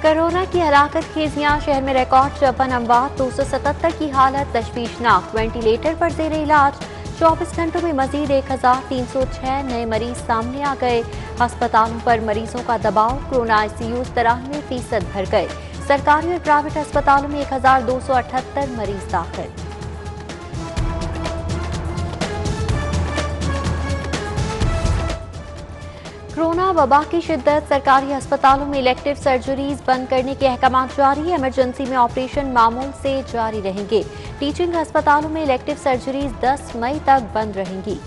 Corona की हलाकत खेजियां, शहर में रिकॉर्ड 54 अमवात, 277 की हालत तशवीशनाक, वेंटिलेटर पर जेर इलाज। 24 घंटों में मजीद 1306 नए मरीज सामने आ गए। अस्पतालों पर मरीजों का दबाव, कोरोना ICU 93% भर गए। सरकारी और प्राइवेट अस्पतालों में 1278 मरीज दाखिल। कोरोना वबा की शिद्दत, सरकारी अस्पतालों में इलेक्टिव सर्जरीज बंद करने के अहकाम जारी। इमरजेंसी में ऑपरेशन मामूल से जारी रहेंगे। टीचिंग अस्पतालों में इलेक्टिव सर्जरीज 10 मई तक बंद रहेंगी।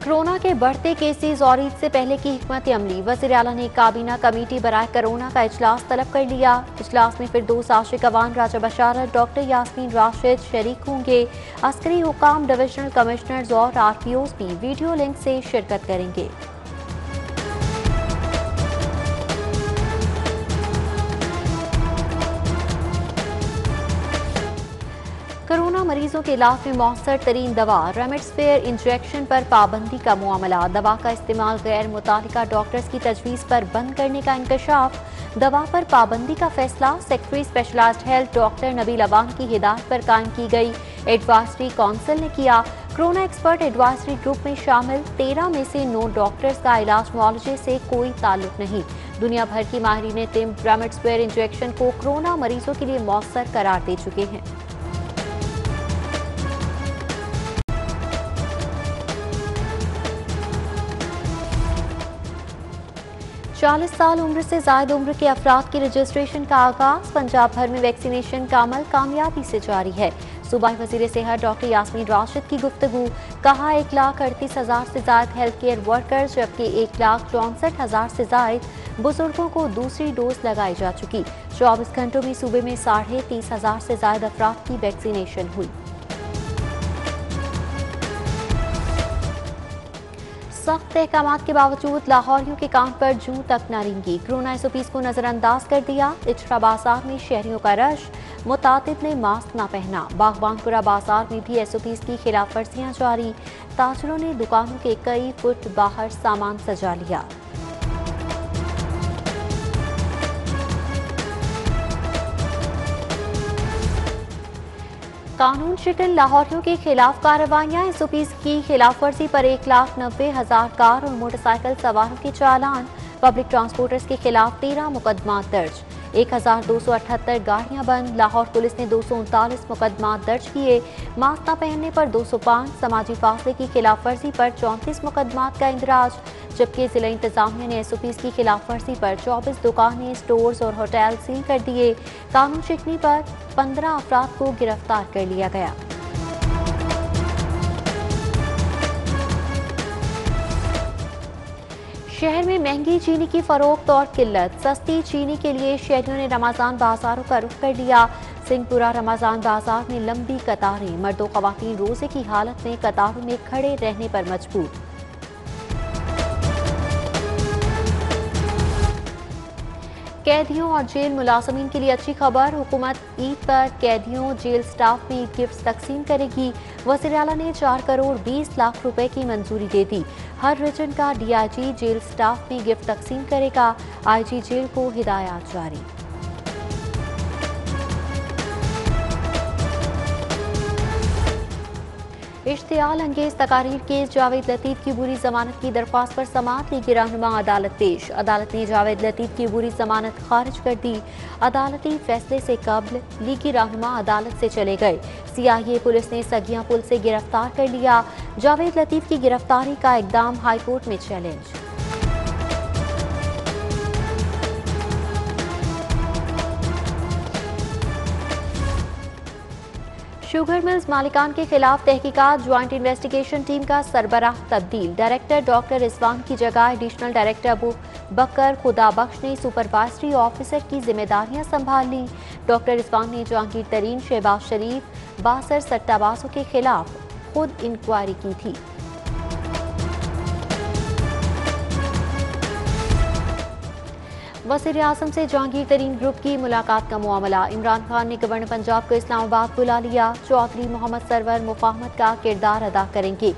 कोरोना के बढ़ते केसेस और ईद से पहले की हिकमत अमली, वज़ीर आला ने काबीना कमेटी बराए कोरोना का इजलास तलब कर लिया। इजलास में फिरदौस आशिक अवान, राजा बशारत, डॉक्टर यास्मीन राशिद शरीक होंगे। अस्करी हुकाम, डिविजनल कमिश्नर्स और RPOs भी वीडियो लिंक से शिरकत करेंगे। कोरोना मरीजों के इलाज में मौसर तरीन दवा रेमडेसिविर इंजेक्शन पर पाबंदी का मामला। दवा का इस्तेमाल गैर मुतालिका डॉक्टर्स की तजवीज़ पर बंद करने का इंकशाफ। दवा पर पाबंदी का फैसला secretary specialised health doctor Nabeel Awan की हिदायत पर कायम की गई एडवाइजरी काउंसिल ने किया। कोरोना एक्सपर्ट एडवाइजरी ग्रुप में शामिल 13 में से 9 डॉक्टर्स का इलाज मुआलजे से कोई ताल्लुक नहीं। दुनिया भर की माहिरीन तिब रेमडेसिविर इंजेक्शन को कोरोना मरीजों के लिए मौसर करार दे चुके हैं। 40 साल उम्र से ज्यादा उम्र के अफराद की रजिस्ट्रेशन का आगाज। पंजाब भर में वैक्सीनेशन का अमल कामयाबी से जारी है। सूबाई वजीर सेहत डॉक्टर यास्मीन राशिद की गुफ्तगू, कहा 1,38,000 से ज्यादा हेल्थ केयर वर्कर्स जबकि 1,64,000 से ज्यादा बुजुर्गों को दूसरी डोज लगाई जा चुकी। 24 घंटों में सूबे में 30,500 से ज्यादा अफराद की वैक्सीनेशन हुई। सख्त अहकामात के बावजूद लाहौरियों के कान पर जूं तक न रेंगी। कोरोना SOPs को नजरअंदाज कर दिया। इचरा बाजार में शहरियों का रश, मुतातिब ने मास्क न पहना। बागबानपुरा बाजार में भी SOPs की खिलाफ वर्जियां जारी। ताजरों ने दुकानों के कई फुट बाहर सामान सजा लिया। कानून शिकन लाहौरियों के खिलाफ कार्रवाइयां। SOPs की खिलाफ वर्जी पर 1,90,000 कार और मोटरसाइकिल सवारों के चालान। पब्लिक ट्रांसपोर्टर्स के खिलाफ 13 मुकदमा दर्ज। 1,278 गाड़ियां बंद। लाहौर पुलिस ने 239 मुकदमा दर्ज किए। मास्क न पहनने पर 205, समाजी फासले की खिलाफ वर्जी पर 34 मुकदमात का इंदराज। जबकि जिला इंतजामिया ने SOPs की खिलाफ वर्जी पर 24 दुकानें, स्टोर्स और होटल सील कर दिए। कानून शिकनी पर 15 अफराद को गिरफ्तार कर लिया गया। शहर में महंगी चीनी की फरोख्त और किल्लत। सस्ती चीनी के लिए शहरियों ने रमजान बाजारों का रुख कर लिया। सिंहपुरा रमजान बाजार में लंबी कतारें। मर्दों ख्वातीन रोजे की हालत में कतारों में खड़े रहने पर मजबूर। कैदियों और जेल मुलाजमीन के लिए अच्छी खबर। हुकूमत ईद पर कैदियों, जेल स्टाफ में गिफ्ट तकसीम करेगी। वज़ीर आला ने 4 करोड़ 20 लाख रुपए की मंजूरी दे दी। हर रीजन का DIG जेल स्टाफ में गिफ्ट तकसीम करेगा। IG जेल को हिदायत जारी। इश्तियाल अंगेज तकारीर केस, जावेद लतीफ की बुरी जमानत की दरख्वास्त पर समाअत लीगी रहनुमा अदालत पेश। अदालत ने जावेद लतीफ की बुरी जमानत खारिज कर दी। अदालती फैसले से कब्ल लीगी रहनुमा अदालत से चले गए। CIA पुलिस ने सगिया पुल से गिरफ्तार कर लिया। जावेद लतीफ की गिरफ्तारी का इकदाम हाईकोर्ट में चैलेंज। शुगर मिल्स मालिकान के खिलाफ तहकीकात। ज्वाइंट इन्वेस्टिगेशन टीम का सरबराह तब्दील। डायरेक्टर डॉक्टर रिजवान की जगह एडिशनल डायरेक्टर अबू बकर खुदाबख्श ने सुपरवाइजरी ऑफिसर की जिम्मेदारियां संभाल ली। डॉक्टर रिजवान ने जहांगीर तरीन, शहबाज शरीफ, बासर सट्टाबाजों के खिलाफ खुद इंक्वायरी की थी। वज़ीर आज़म से जहांगीर तरीन ग्रुप की मुलाकात का मामला। इमरान खान ने गवर्नर पंजाब को इस्लामाबाद बुला लिया। चौधरी मोहम्मद सरवर मुफाहमत का किरदार अदा करेंगे।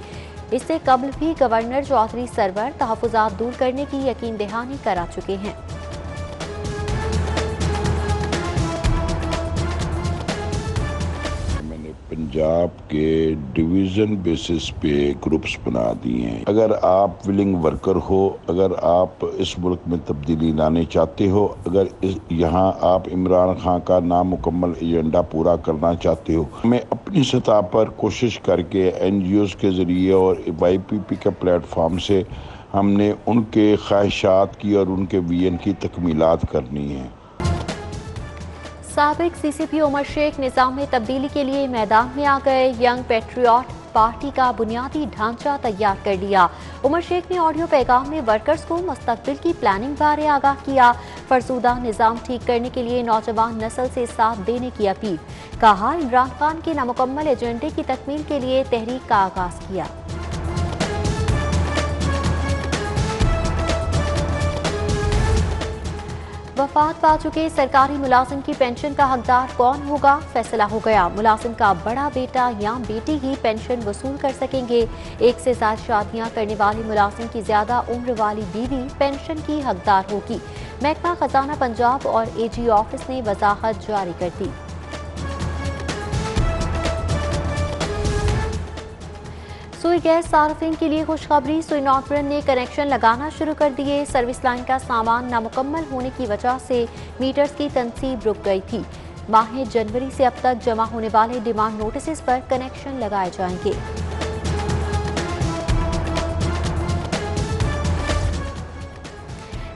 इससे कबल भी गवर्नर चौधरी सरवर तहफुजात दूर करने की यकीन दहानी करा चुके हैं। पंजाब के डिवीज़न बेसिस पे ग्रुप्स बना दिए हैं। अगर आप विलिंग वर्कर हो, अगर आप इस मुल्क में तब्दीली लाने चाहते हो, अगर यहाँ आप इमरान खान का नामुकम्मल एजेंडा पूरा करना चाहते हो, हमें अपनी सतह पर कोशिश करके NGOs के ज़रिए और YPP के प्लेटफॉर्म से हमने उनके ख्वाहिशात की और उनके विजन की तकमीलात करनी है। साबिक CCP उमर शेख निज़ाम में तब्दीली के लिए मैदान में आ गए। यंग पैट्रियट पार्टी का बुनियादी ढांचा तैयार कर लिया। उमर शेख ने ऑडियो पैगाम में वर्कर्स को मुस्तकबिल की प्लानिंग बारे आगाह किया। फरसूदा निज़ाम ठीक करने के लिए नौजवान नस्ल से साथ देने की अपील। कहा, इमरान खान के नामुकम्मल एजेंडे की तकमील के लिए तहरीक का आगाज किया। वफात पा चुके सरकारी मुलाजिम की पेंशन का हकदार कौन होगा, फैसला हो गया। मुलाजिम का बड़ा बेटा या बेटी ही पेंशन वसूल कर सकेंगे। एक से ज्यादा शादियां करने वाले मुलाजिम की ज्यादा उम्र वाली बीवी पेंशन की हकदार होगी। महकमा खजाना पंजाब और AG ऑफिस ने वजाहत जारी कर दी। सुई गैस सार्फिन के लिए खुशखबरी। सुई नॉर्थरन ने कनेक्शन लगाना शुरू कर दिए। सर्विस लाइन का सामान नामुकम्मल होने की वजह से मीटर्स की तनसीब रुक गई थी। माह जनवरी से अब तक जमा होने वाले डिमांड नोटिस पर कनेक्शन लगाए जाएंगे।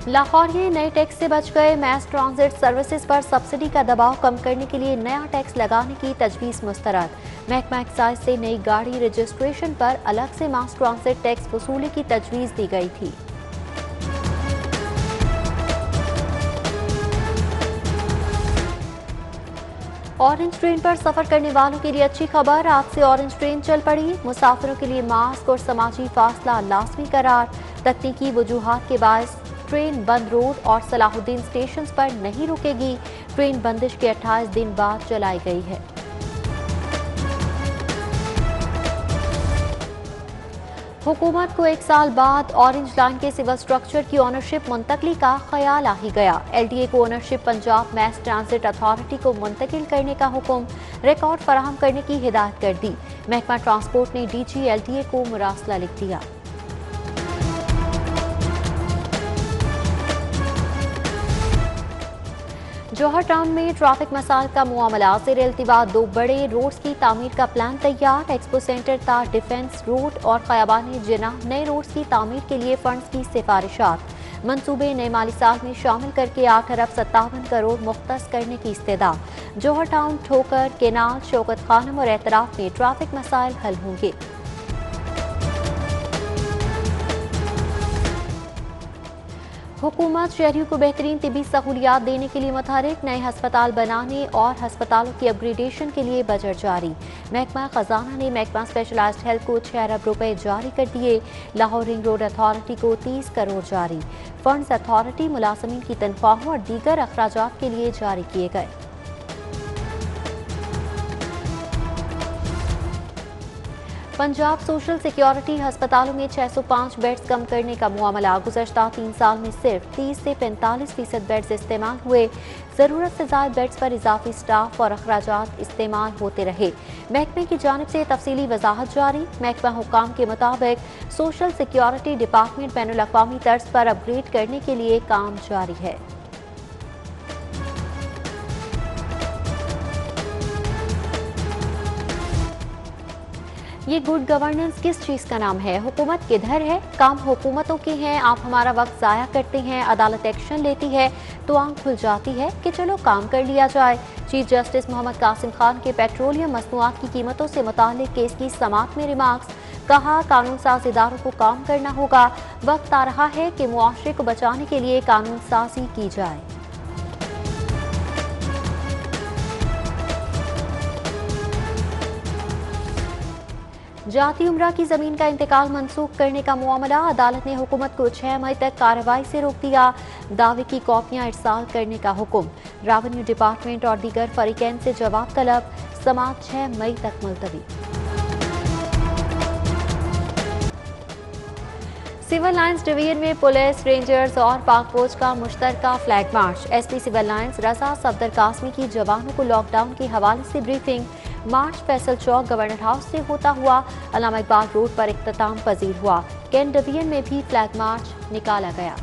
लाहौरिये नए टैक्स से बच गए। मैस ट्रांजिट सर्विसेज पर सब्सिडी का दबाव कम करने के लिए नया टैक्स लगाने की तजवीज़ मुस्तरद। महकमा एक्साइज से नई गाड़ी रजिस्ट्रेशन पर अलग से मास ट्रांजिट टैक्स वसूली की तजवीज़ दी गई थी। ऑरेंज ट्रेन पर सफर करने वालों के लिए अच्छी खबर। आज से ऑरेंज ट्रेन चल पड़ी। मुसाफिरों के लिए मास्क और समाजी फासला लाजमी करार। तकनीकी वजूहात के बायस ट्रेन बंद रोड और सलाहुद्दीन स्टेशन पर नहीं रुकेगी। ट्रेन बंदिश के 28 दिन बाद चलाई गई है। हुकूमत को 1 साल बाद ऑरेंज लाइन के सिविल स्ट्रक्चर की ओनरशिप मुंतकली का ख्याल आ ही गया। LDA को ownership Punjab mass transit authority को मुंतकिल करने का हुक्म, रिकॉर्ड फराहम करने की हिदायत कर दी। महकमा ट्रांसपोर्ट ने DG LDA को मुरासला लिख दिया। जौहर टाउन में ट्रैफिक मसाइल का मुआमला। ज़ेर इल्तिवा 2 बड़े रोड्स की तामीर का प्लान तैयार। एक्सपो सेंटर ता डिफेंस रोड और खयाबानी जिना नए रोड्स की तामीर के लिए फंड्स की सिफारिशात। मंसूबे नए माली साल में शामिल करके 8 अरब 57 करोड़ मुख्तस करने की इस्तेदा। जौहर टाउन, ठोकर, केनाल, शौकत खानम और एतराफ में ट्रैफिक मसाइल हल होंगे। हुकूमत शहरियों को बेहतरीन तिबी सहूलियात देने के लिए मुतहरिक। नए हस्पताल बनाने और हस्पतालों की अपग्रेडेशन के लिए बजट जारी। महकमा खजाना ने महकमा स्पेशलाइज्ड हेल्थ को 6 अरब रुपए जारी कर दिए। लाहौर रिंग रोड अथॉरिटी को 30 करोड़ जारी। फंड्स अथॉरिटी मुलाजमीन की तनख्वाहों और दीगर अखराजात के लिए जारी किए गए। पंजाब सोशल सिक्योरिटी अस्पतालों में 605 बेड्स कम करने का मुआमला। गुज़श्ता 3 साल में सिर्फ 30 से 45% बेड्स इस्तेमाल हुए। ज़रूरत से ज़्यादा बेड्स पर इजाफी स्टाफ और अखराजात इस्तेमाल होते रहे। महकमे की जानिब से तफसीली वजाहत जारी। महकमा हुकाम के मुताबिक सोशल सिक्योरिटी डिपार्टमेंट बैनुल अक़वामी तर्ज पर अपग्रेड करने के लिए काम जारी है। ये गुड गवर्नेंस किस चीज़ का नाम है? हुकूमत किधर है? काम हुकूमतों के हैं। आप हमारा वक्त ज़ाया करते हैं, अदालत एक्शन लेती है तो आंख खुल जाती है कि चलो काम कर लिया जाए। चीफ जस्टिस मोहम्मद कासिम खान के पेट्रोलियम मसनूआत की कीमतों से मुताल्लिक केस की समाअत में रिमार्क्स। कहा, कानून साज इदारों को काम करना होगा। वक्त आ रहा है कि मुआशरे को बचाने के लिए कानून साजी की जाए। जाती उम्रा की जमीन का इंतकाल मंसूख करने का मामला। अदालत ने हुकूमत को 6 मई तक कार्रवाई से रोक दिया। दावे की कॉपियां इरसाल करने का हुक्म। रेवेन्यू डिपार्टमेंट और दीगर फरीकैन से जवाब तलब। समाअत 6 मई तक मुलतवी। सिविल लाइंस डिवीजन में पुलिस, रेंजर्स और पाक फौज का मुश्तरका flag march. SP Civil Lines Raza Safdar Qasmi की जवानों को लॉकडाउन के हवाले से briefing. March Faisal Chowk governor house से होता हुआ अल्लामा इकबाल रोड पर इख्तिताम पजीर हुआ। कैंट डिवीजन में भी फ्लैग मार्च निकाला गया।